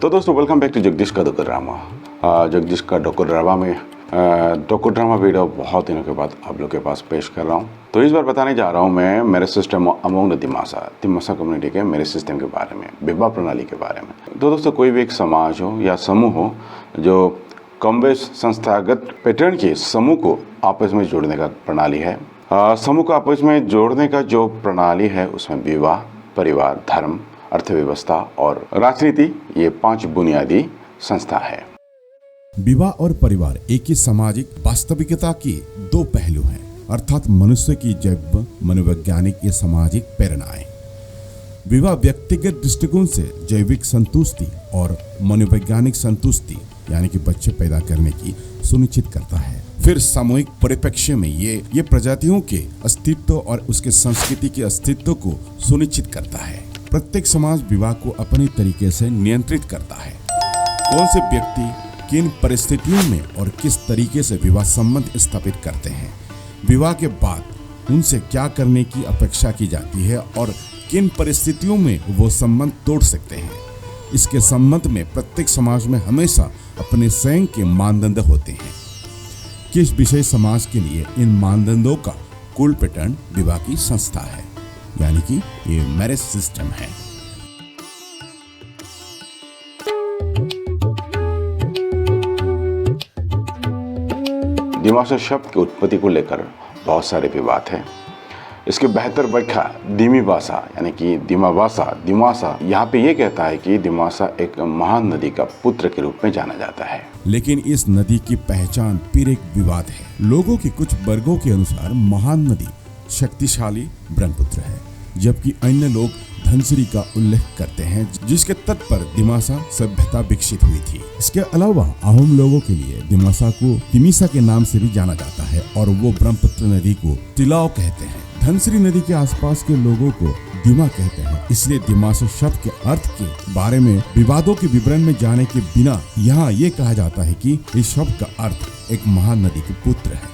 तो दोस्तों welcome back to Jagdish का डोकोड्रामा। जगदीश का डोकोड्रामा में डोकोड्रामा वीडियो बहुत दिनों के बाद आप लोग के पास पेश कर रहा हूँ। तो इस बार बताने जा रहा हूँ मैं मेरे system among the Dimasa community के मेरे सिस्टम के बारे में, विवाह प्रणाली के बारे में। तो दोस्तों कोई भी एक समाज हो या समूह हो जो कमवेश संस्थागत पैटर्न के समूह को आपस में जोड़ने का प्रणाली है। समूह को आपस में जोड़ने का जो प्रणाली है उसमें विवाह, परिवार, धर्म, अर्थव्यवस्था और राजनीति, ये 5 बुनियादी संस्था है। विवाह और परिवार एक ही सामाजिक वास्तविकता के 2 पहलू हैं, अर्थात मनुष्य की जैव, मनोवैज्ञानिक या सामाजिक प्रेरणाएं। विवाह व्यक्तिगत दृष्टिकोण से जैविक संतुष्टि और मनोवैज्ञानिक संतुष्टि यानी कि बच्चे पैदा करने की सुनिश्चित करता है। फिर सामूहिक परिप्रेक्ष्य में ये प्रजातियों के अस्तित्व और उसके संस्कृति के अस्तित्व को सुनिश्चित करता है। प्रत्येक समाज विवाह को अपने तरीके से नियंत्रित करता है। कौन से व्यक्ति किन परिस्थितियों में और किस तरीके से विवाह संबंध स्थापित करते हैं, विवाह के बाद उनसे क्या करने की अपेक्षा की जाती है और किन परिस्थितियों में वो संबंध तोड़ सकते हैं, इसके संबंध में प्रत्येक समाज में हमेशा अपने स्वयं के मानदंड होते हैं। किस विशेष समाज के लिए इन मानदंडों का कुल पैटर्न विवाह की संस्था है, यानी कि ये मैरिज सिस्टम है। दिमासा शब्द की उत्पत्ति को लेकर बहुत सारे विवाद हैं। इसकी बेहतर व्याख्या दिमासा यानी कि दिमासा यहाँ पे ये कहता है कि दिमासा एक महान नदी का पुत्र के रूप में जाना जाता है। लेकिन इस नदी की पहचान फिर एक विवाद है। लोगों के कुछ वर्गों के अनुसार महान नदी शक्तिशाली ब्रह्मपुत्र है, जबकि अन्य लोग धनसिरी का उल्लेख करते हैं जिसके तट पर दिमासा सभ्यता विकसित हुई थी। इसके अलावा अहोम लोगों के लिए दिमासा को तिमीसा के नाम से भी जाना जाता है और वो ब्रह्मपुत्र नदी को तिलाव कहते हैं। धनसिरी नदी के आसपास के लोगों को दिमा कहते हैं। इसलिए दिमासा शब्द के अर्थ के बारे में विवादों के विवरण में जाने के बिना यहाँ ये कहा जाता है कि इस शब्द का अर्थ एक महान नदी के पुत्र है।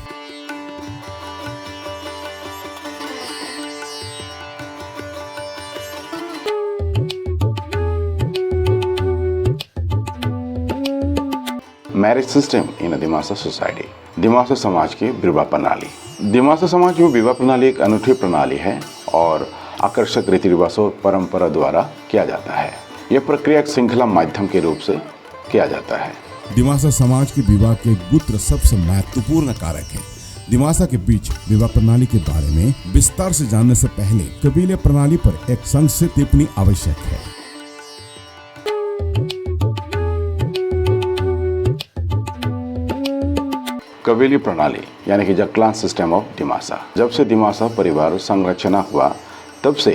Marriage system in Dimasa society. Dimasa समाज की विवाह प्रणाली। दिमासा समाज में विवाह प्रणाली एक अनूठी प्रणाली है और आकर्षक रीति रिवाजों और परंपरा द्वारा किया जाता है। यह प्रक्रिया एक श्रृंखला माध्यम के रूप से किया जाता है। दिमासा समाज के विवाह के गोत्र सबसे महत्वपूर्ण कारक है। दिमासा के बीच विवाह प्रणाली के बारे में विस्तार से जानने से पहले कबीले प्रणाली पर एक संक्षिप्त टिप्पणी आवश्यक है। कबीली प्रणाली यानी कि the clan system of Dimasa. जब से दिमासा परिवार संरचना हुआ तब से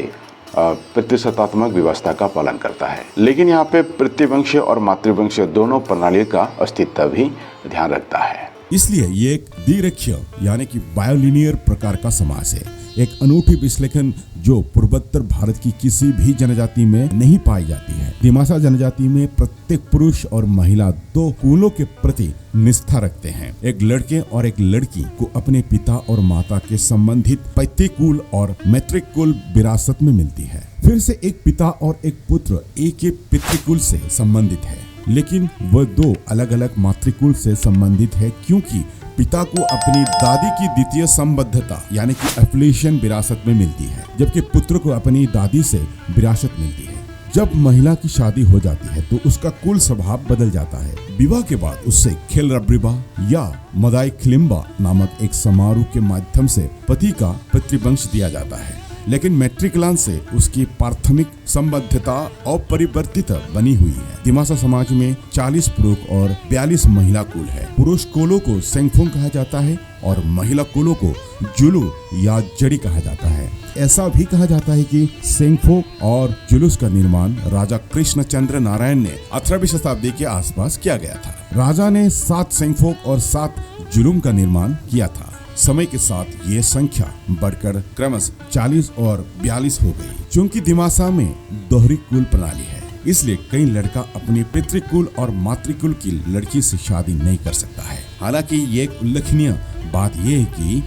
प्रतिशतात्मक व्यवस्था का पालन करता है, लेकिन यहाँ पे प्रतिवंशीय और मातृवंशीय दोनों प्रणाली का अस्तित्व भी ध्यान रखता है। इसलिए ये एक द्विरेखीय यानी कि बायोलिनियर प्रकार का समाज है, एक अनूठी विश्लेषण जो पूर्वोत्तर भारत की किसी भी जनजाति में नहीं पाई जाती है। दिमासा जनजाति में प्रत्येक पुरुष और महिला 2 कुलों के प्रति निष्ठा रखते हैं। एक लड़के और एक लड़की को अपने पिता और माता के संबंधित पैतृक कुल और मैत्रिक कुल विरासत में मिलती है। फिर से एक पिता और एक पुत्र एक ही पितृकुल से संबंधित है, लेकिन वह 2 अलग अलग मातृकुल से संबंधित है, क्योंकि पिता को अपनी दादी की द्वितीय संबद्धता यानी कि एफिलिएशन विरासत में मिलती है, जबकि पुत्र को अपनी दादी से विरासत मिलती है। जब महिला की शादी हो जाती है तो उसका कुल स्वभाव बदल जाता है। विवाह के बाद उससे खेलरब्रिबा या मदाई खिलिम्बा नामक एक समारोह के माध्यम से पति का पितृवंश दिया जाता है, लेकिन मैट्रिकलान से उसकी प्राथमिक संबद्धता अपरिवर्तित बनी हुई है। दिमासा समाज में 40 पुरुष और 42 महिला कुल है। पुरुष कुलों को सेंगफोंग कहा जाता है और महिला कुलों को जुलू या जड़ी कहा जाता है। ऐसा भी कहा जाता है कि सेंगफोक और जुलूस का निर्माण राजा कृष्णचंद्र नारायण ने 18वीं शताब्दी के आसपास किया गया था। राजा ने 7 सेंगफोक और 7 जुलूम का निर्माण किया था। समय के साथ ये संख्या बढ़कर क्रमशः 40 और 42 हो गई। चूंकि दिमासा में दोहरी कुल प्रणाली है, इसलिए कई लड़का अपने पितृकुल और मातृकुल की लड़की से शादी नहीं कर सकता है। हालांकि ये एक उल्लेखनीय बात यह है कि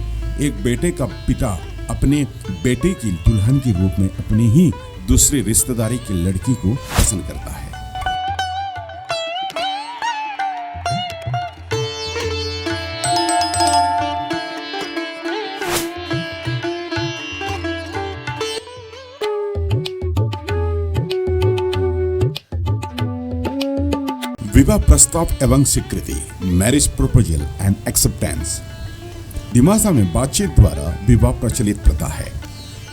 एक बेटे का पिता अपने बेटे की दुल्हन के रूप में अपनी ही दूसरी रिश्तेदारी की लड़की को पसंद करता है। विवाह प्रस्ताव एवं स्वीकृति, marriage proposal and acceptance. Dimasa में बातचीत द्वारा विवाह प्रचलित प्रथा है।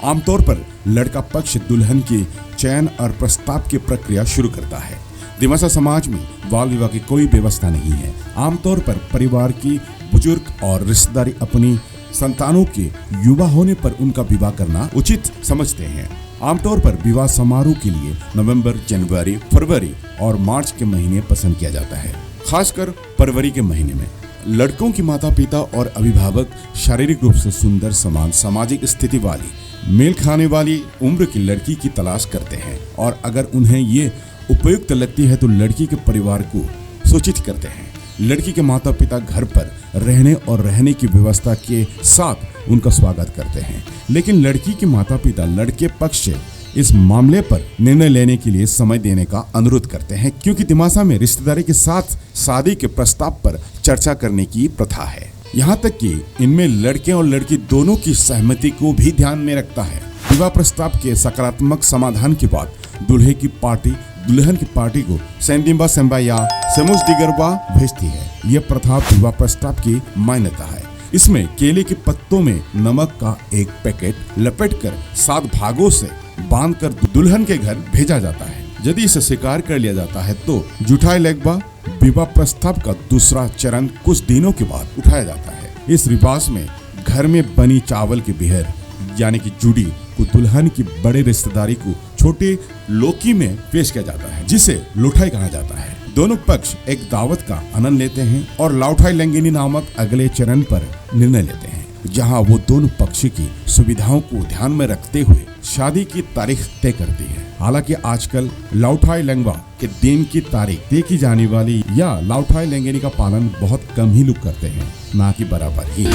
आमतौर पर लड़का पक्ष दुल्हन की चयन और प्रस्ताव की प्रक्रिया शुरू करता है। दिमासा समाज में बाल विवाह की कोई व्यवस्था नहीं है। आमतौर पर परिवार की बुजुर्ग और रिश्तेदारी अपनी संतानों के युवा होने पर उनका विवाह करना उचित समझते हैं। आमतौर पर विवाह समारोह के लिए नवंबर, जनवरी, फरवरी और मार्च के महीने पसंद किया जाता है। खासकर फरवरी के महीने में लड़कों की माता पिता और अभिभावक शारीरिक रूप से सुंदर, समान सामाजिक स्थिति वाली, मेल खाने वाली उम्र की लड़की की तलाश करते हैं और अगर उन्हें ये उपयुक्त लगती है तो लड़की के परिवार को सूचित करते हैं। लड़की के माता पिता घर पर रहने और रहने की व्यवस्था के साथ उनका स्वागत करते हैं, लेकिन लड़की के माता पिता लड़के पक्ष से इस मामले पर निर्णय लेने के लिए समय देने का अनुरोध करते हैं, क्योंकि दिमासा में रिश्तेदारी के साथ शादी के प्रस्ताव पर चर्चा करने की प्रथा है। यहाँ तक कि इनमें लड़के और लड़की दोनों की सहमति को भी ध्यान में रखता है। विवाह प्रस्ताव के सकारात्मक समाधान के बाद दूल्हे की पार्टी दुल्हन की पार्टी को सेंडिम्बा सेम्बा या सेमुस दिगरबा भेजती है। यह प्रथा विवाह प्रस्ताव की मान्यता है। इसमें केले के पत्तों में नमक का एक पैकेट लपेटकर 7 भागों से बांधकर दुल्हन के घर भेजा जाता है। यदि इसे स्वीकार कर लिया जाता है तो जुठाई लेगबा विवाह प्रस्ताव का दूसरा चरण कुछ दिनों के बाद उठाया जाता है। इस रिवाज में घर में बनी चावल की बिहर यानी कि जुड़ी को दुल्हन की बड़े रिश्तेदारी को छोटे लोकी में पेश किया जाता है, जिसे लौठाई कहा जाता है। दोनों पक्ष एक दावत का आनंद लेते हैं और लौठाई लंगिनी नामक अगले चरण पर निर्णय लेते हैं, जहां वो दोनों पक्ष की सुविधाओं को ध्यान में रखते हुए शादी की तारीख तय करती है। हालांकि आजकल लौठाई लंगवा के दिन की तारीख तय की जाने वाली या लौठाई लंगिनी का पालन बहुत कम ही लोग करते हैं, ना कि बराबर ही।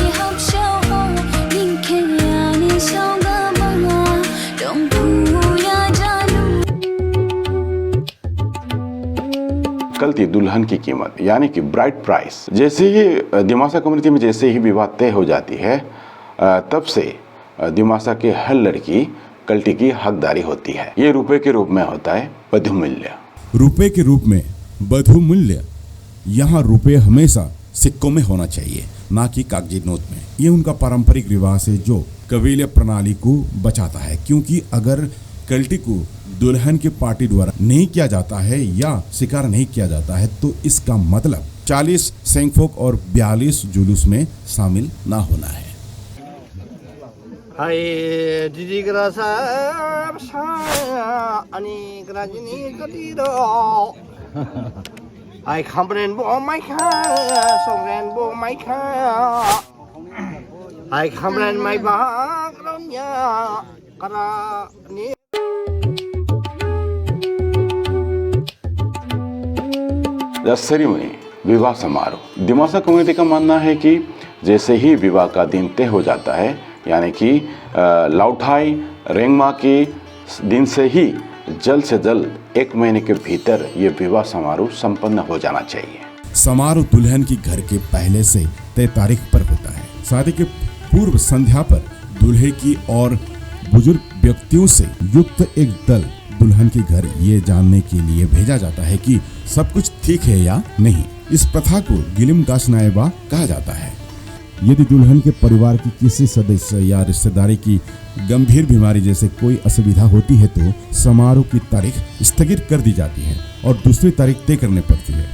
कलती दुल्हन की कीमत यानी कि ब्राइड प्राइस। जैसे ही दिमासा कम्युनिटी में जैसे ही विवाह तय हो जाती है तब से दिमासा के हर लड़की कल्टी की हकदारी होती है। ये रुपए के रूप में होता है वधु मूल्य। रुपए के रूप में वधु मूल्य। यहाँ रुपए हमेशा सिक्कों में होना चाहिए, ना कि कागजी नोट में। ये उनका पारंपरिक रिवाज है जो कबीले प्रणाली को बचाता है, क्योंकि अगर कल्टी को दुल्हन की पार्टी द्वारा नहीं किया जाता है या स्वीकार नहीं किया जाता है तो इसका मतलब 40 सेंगफोक और 42 जुलूस में शामिल ना होना है। द सेरेमनी विवाह समारोह। दिमासा कम्युनिटी का मानना है कि जैसे ही विवाह का दिन तय हो जाता है, यानी कि लौठाई रेंगमा के दिन से ही जल्द से जल्द 1 महीने के भीतर ये विवाह समारोह संपन्न हो जाना चाहिए। समारोह दुल्हन की घर के पहले से तय तारीख पर होता है। शादी के पूर्व संध्या पर दूल्हे की और बुजुर्ग व्यक्तियों से युक्त एक दल दुल्हन के घर ये जानने के लिए भेजा जाता है कि सब कुछ ठीक है या नहीं। इस प्रथा को गिलिम दास नायबा कहा जाता है। यदि दुल्हन के परिवार की किसी सदस्य या रिश्तेदारी की गंभीर बीमारी जैसे कोई असुविधा होती है तो समारोह की तारीख स्थगित कर दी जाती है और दूसरी तारीख तय करनी पड़ती है।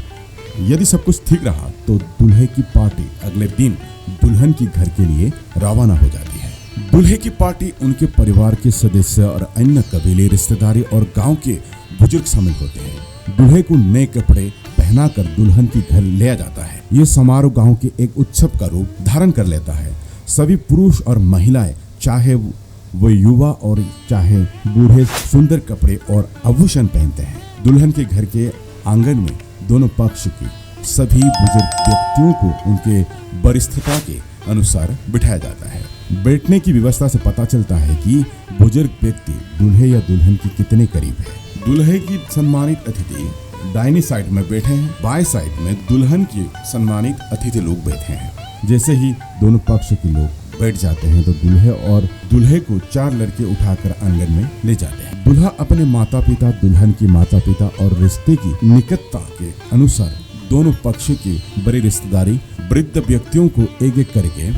यदि सब कुछ ठीक रहा तो दूल्हे की पार्टी अगले दिन दुल्हन की घर के लिए रवाना हो जाती है। दूल्हे की पार्टी उनके परिवार के सदस्य और अन्य कबीले, रिश्तेदारी और गांव के बुजुर्ग शामिल होते हैं। दूल्हे को नए कपड़े पहनाकर दुल्हन की घर ले जाता है। ये समारोह गांव के एक उत्सव का रूप धारण कर लेता है। सभी पुरुष और महिलाएं, चाहे वो युवा और चाहे बूढ़े, सुंदर कपड़े और आभूषण पहनते हैं। दुल्हन के घर के आंगन में दोनों पक्ष की सभी बुजुर्ग व्यक्तियों को उनके वरिष्ठता के अनुसार बिठाया जाता है। बैठने की व्यवस्था से पता चलता है कि बुजुर्ग व्यक्ति दूल्हे या दुल्हन के कितने करीब है। दूल्हे की सम्मानित अतिथि दाहिनी साइड में बैठे हैं, बाएं साइड में दुल्हन की सम्मानित अतिथि लोग बैठे हैं। जैसे ही दोनों पक्ष के लोग बैठ जाते हैं तो दूल्हे और दूल्हे को 4 लड़के उठाकर आंगन में ले जाते हैं। दूल्हा अपने माता पिता, दुल्हन की माता पिता और रिश्ते की निकटता के अनुसार दोनों पक्ष की बड़ी रिश्तेदारी वृद्ध व्यक्तियों को एक एक करके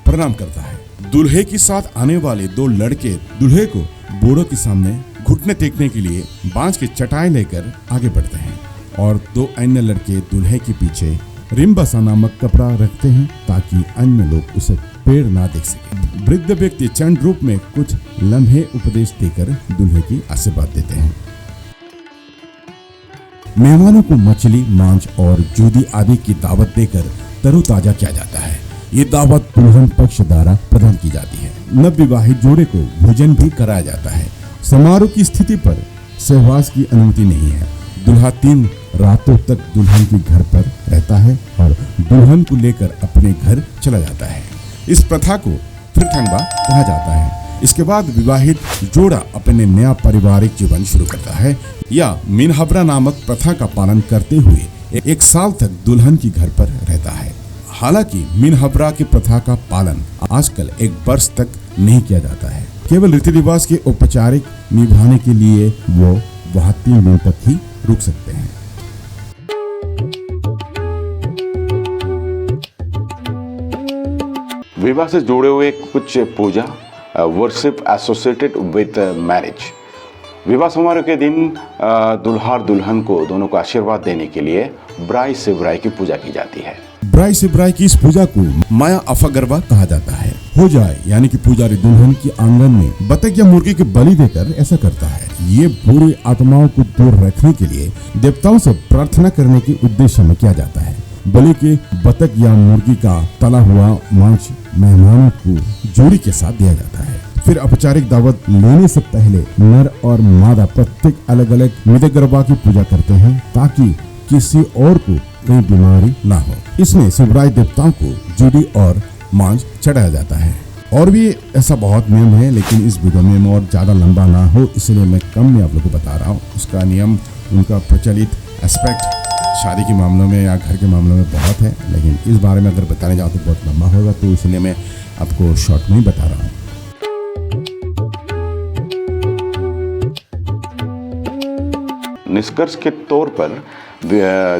प्रणाम करता है। दूल्हे के साथ आने वाले दो लड़के दूल्हे को बूढ़ों के सामने घुटने टेकने के लिए बांस की चटाई लेकर आगे बढ़ते हैं और दो अन्य लड़के दूल्हे के पीछे रिम्बासा नामक कपड़ा रखते हैं ताकि अन्य लोग उसे पेड़ ना देख सके। वृद्ध व्यक्ति चंड रूप में कुछ लम्हे उपदेश देकर दूल्हे की आशीर्वाद देते हैं। मेहमानों को मछली, मांस और जूदी आदि की दावत देकर तरोताजा किया जाता है। ये दावत दुल्हन पक्ष द्वारा प्रदान की जाती है। नवविवाहित जोड़े को भोजन भी कराया जाता है। समारोह की स्थिति पर सहवास की अनुमति नहीं है। दूल्हा 3 रातों तक दुल्हन के घर पर रहता है और दुल्हन को लेकर अपने घर चला जाता है। इस प्रथा को फिरथंगबा कहा जाता है। इसके बाद विवाहित जोड़ा अपने नया पारिवारिक जीवन शुरू करता है या मिनहब्रा नामक प्रथा का पालन करते हुए 1 साल तक दुल्हन के घर पर रहता है। हालांकि मिनहब्रा की प्रथा का पालन आजकल 1 वर्ष तक नहीं किया जाता है। केवल रीति रिवाज के औपचारिक निभाने के लिए वो वहाँ 3 दिन तक ही रुक सकते हैं। विवाह से जुड़े हुए कुछ पूजा वर्शिप एसोसिएटेड विद मैरिज। विवाह समारोह के दिन दुल्हा और दुल्हन को दोनों को आशीर्वाद देने के लिए ब्राई शिवराई की पूजा की जाती है। ब्राई शिवराई की इस पूजा को माया अफगरवा कहा जाता है। हो जाए यानी कि पुजारी दुल्हन की आंगन में बतख या मुर्गी की बलि देकर ऐसा करता है। ये बुरी आत्माओं को दूर रखने के लिए देवताओं से प्रार्थना करने के उद्देश्य में किया जाता है। बलि के बतख या मुर्गी का तला हुआ मांस मेहमानों को जोड़ी के साथ दिया जाता है। फिर औपचारिक दावत लेने से पहले नर और मादा प्रत्येक अलग अलग मिदगरबा की पूजा करते हैं ताकि किसी और को कोई बीमारी ना हो। इसमें शिवराय देवताओं को जूड़ी और मांस चढ़ाया जाता है। और भी ऐसा बहुत नियम है, लेकिन इस वीडियो में और ज्यादा लंबा ना हो इसलिए मैं कम में आप लोगों को बता रहा हूँ। उसका नियम, उनका प्रचलित एस्पेक्ट शादी के मामलों में या घर के मामलों में बहुत है, लेकिन इस बारे में अगर बताने जाओ तो बहुत लंबा होगा, तो इसलिए मैं आपको शॉर्ट में ही बता रहा हूँ। निष्कर्ष के तौर पर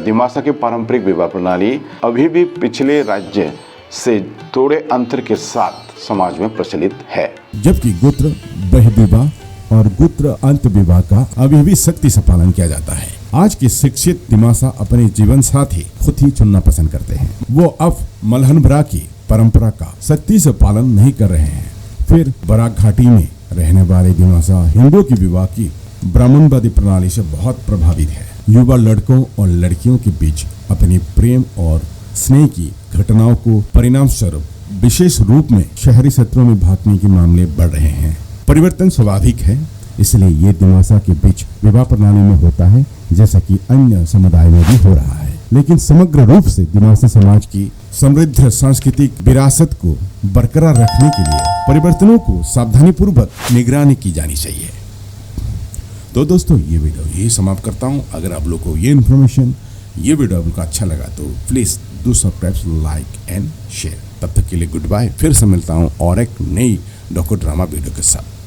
दिमासा की पारंपरिक विवाह प्रणाली अभी भी पिछले राज्य से थोड़े अंतर के साथ समाज में प्रचलित है, जबकि गोत्र बहिर्विवाह और गोत्र अंत विवाह का अभी भी सख्ती से पालन किया जाता है। आज के शिक्षित दिमासा अपने जीवन साथी खुद ही चुनना पसंद करते हैं। वो अब मलहनब्रा की परंपरा का सख्ती से पालन नहीं कर रहे हैं। फिर बराक घाटी में रहने वाले दिमासा हिंदुओं की विवाह की ब्राह्मणवादी प्रणाली से बहुत प्रभावित है। युवा लड़कों और लड़कियों के बीच अपने प्रेम और स्नेह की घटनाओं को परिणाम स्वरूप विशेष रूप में शहरी क्षेत्रों में भागने के मामले बढ़ रहे हैं। परिवर्तन स्वाभाविक है, इसलिए ये दिमासा के बीच विवाह प्रणाली में होता है, जैसा कि अन्य समुदाय में भी हो रहा है। लेकिन समग्र रूप से दिमासा समाज की समृद्ध सांस्कृतिक विरासत को बरकरार रखने के लिए परिवर्तनों को सावधानीपूर्वक निगरानी की जानी चाहिए। तो दोस्तों, ये वीडियो यही समाप्त करता हूँ। अगर आप लोग को ये इन्फॉर्मेशन, ये वीडियो आपको अच्छा लगा तो please do subscribe, like and share. तब तक के लिए गुड बाय। फिर से मिलता हूँ और एक नई डॉक्यूड्रामा वीडियो के साथ।